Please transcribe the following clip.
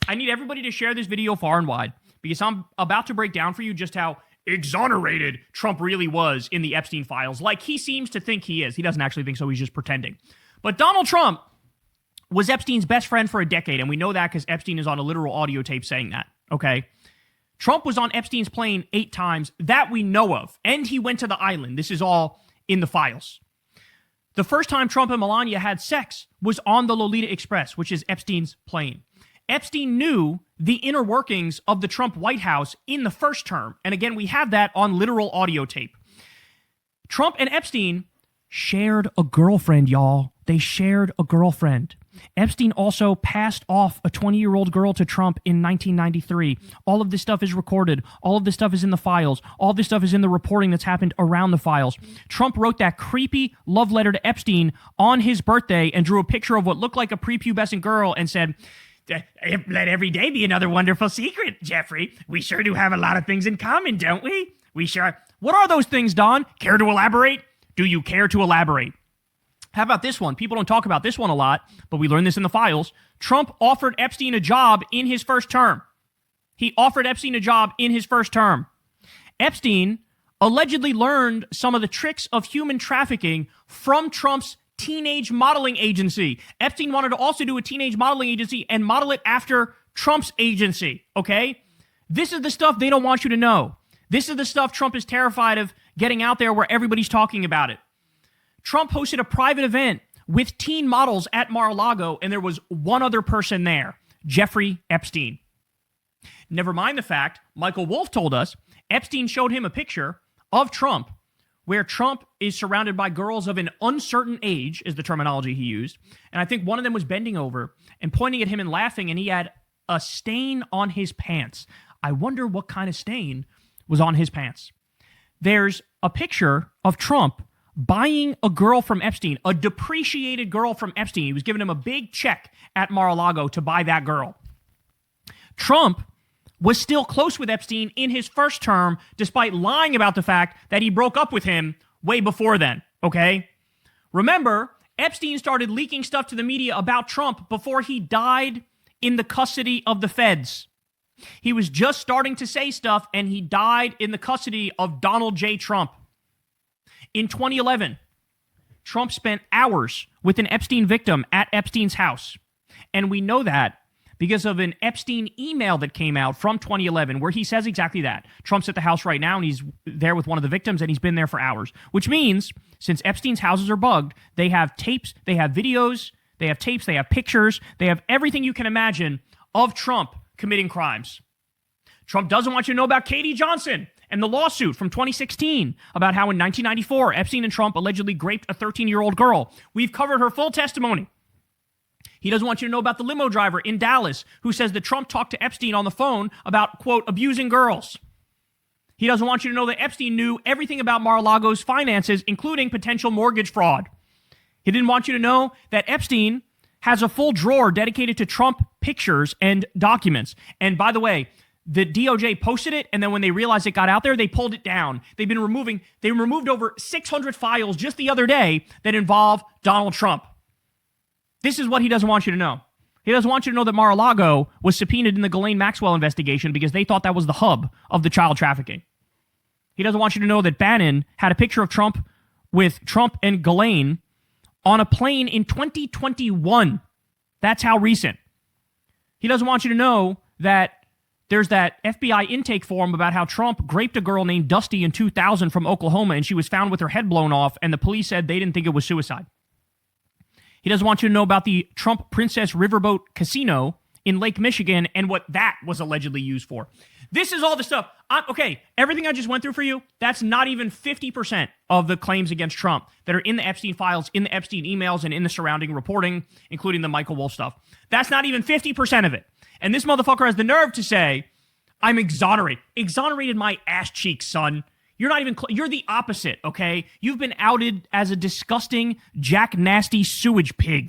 I need everybody to share this video far and wide because I'm about to break down for you just how exonerated Trump really was in the Epstein files. Like he seems to think he is. He doesn't actually think so. He's just pretending. But Donald Trump was Epstein's best friend for a decade, and we know that because Epstein is on a literal audio tape saying that, okay? Trump was on Epstein's plane 8 times, that we know of, and he went to the island. This is all in the files. The first time Trump and Melania had sex was on the Lolita Express, which is Epstein's plane. Epstein knew the inner workings of the Trump White House in the first term, and again, we have that on literal audio tape. Trump and Epstein shared a girlfriend, y'all. They shared a girlfriend. Epstein also passed off a 20-year-old girl to Trump in 1993. All of this stuff is recorded. All of this stuff is in the files. All this stuff is in the reporting that's happened around the files. Trump wrote that creepy love letter to Epstein on his birthday and drew a picture of what looked like a prepubescent girl and said, "Let every day be another wonderful secret, Jeffrey. We sure do have a lot of things in common, don't we? We sure." What are those things, Don? Care to elaborate? Do you care to elaborate? How about this one? People don't talk about this one a lot, but we learned this in the files. Trump offered Epstein a job in his first term. He offered Epstein a job in his first term. Epstein allegedly learned some of the tricks of human trafficking from Trump's teenage modeling agency. Epstein wanted to also do a teenage modeling agency and model it after Trump's agency, okay? This is the stuff they don't want you to know. This is the stuff Trump is terrified of getting out there where everybody's talking about it. Trump hosted a private event with teen models at Mar-a-Lago, and there was one other person there, Jeffrey Epstein. Never mind the fact, Michael Wolff told us, Epstein showed him a picture of Trump where Trump is surrounded by girls of an uncertain age, is the terminology he used, and I think one of them was bending over and pointing at him and laughing, and he had a stain on his pants. I wonder what kind of stain was on his pants. There's a picture of Trump buying a girl from Epstein, a depreciated girl from Epstein. He was giving him a big check at Mar-a-Lago to buy that girl. Trump was still close with Epstein in his first term, despite lying about the fact that he broke up with him way before then, okay? Remember, Epstein started leaking stuff to the media about Trump before he died in the custody of the feds. He was just starting to say stuff, and he died in the custody of Donald J. Trump. In 2011, Trump spent hours with an Epstein victim at Epstein's house. And we know that because of an Epstein email that came out from 2011 where he says exactly that. Trump's at the house right now, and he's there with one of the victims, and he's been there for hours. Which means, since Epstein's houses are bugged, they have tapes, they have videos, they have tapes, they have pictures, they have everything you can imagine of Trump committing crimes. Trump doesn't want you to know about Katie Johnson and the lawsuit from 2016 about how in 1994, Epstein and Trump allegedly raped a 13-year-old girl. We've covered her full testimony. He doesn't want you to know about the limo driver in Dallas who says that Trump talked to Epstein on the phone about, quote, abusing girls. He doesn't want you to know that Epstein knew everything about Mar-a-Lago's finances, including potential mortgage fraud. He didn't want you to know that Epstein has a full drawer dedicated to Trump pictures and documents. And by the way, the DOJ posted it, and then when they realized it got out there, they pulled it down. They removed over 600 files just the other day that involve Donald Trump. This is what he doesn't want you to know. He doesn't want you to know that Mar-a-Lago was subpoenaed in the Ghislaine Maxwell investigation because they thought that was the hub of the child trafficking. He doesn't want you to know that Bannon had a picture of Trump with Trump and Ghislaine on a plane in 2021. That's how recent. He doesn't want you to know that there's that FBI intake form about how Trump raped a girl named Dusty in 2000 from Oklahoma, and she was found with her head blown off, and the police said they didn't think it was suicide. He doesn't want you to know about the Trump Princess Riverboat Casino in Lake Michigan and what that was allegedly used for. This is all the stuff. Okay, everything I just went through for you, that's not even 50% of the claims against Trump that are in the Epstein files, in the Epstein emails, and in the surrounding reporting, including the Michael Wolff stuff. That's not even 50% of it. And this motherfucker has the nerve to say, I'm exonerated. Exonerated my ass cheeks, son. You're not even, you're the opposite, okay? You've been outed as a disgusting, Jack Nasty sewage pig.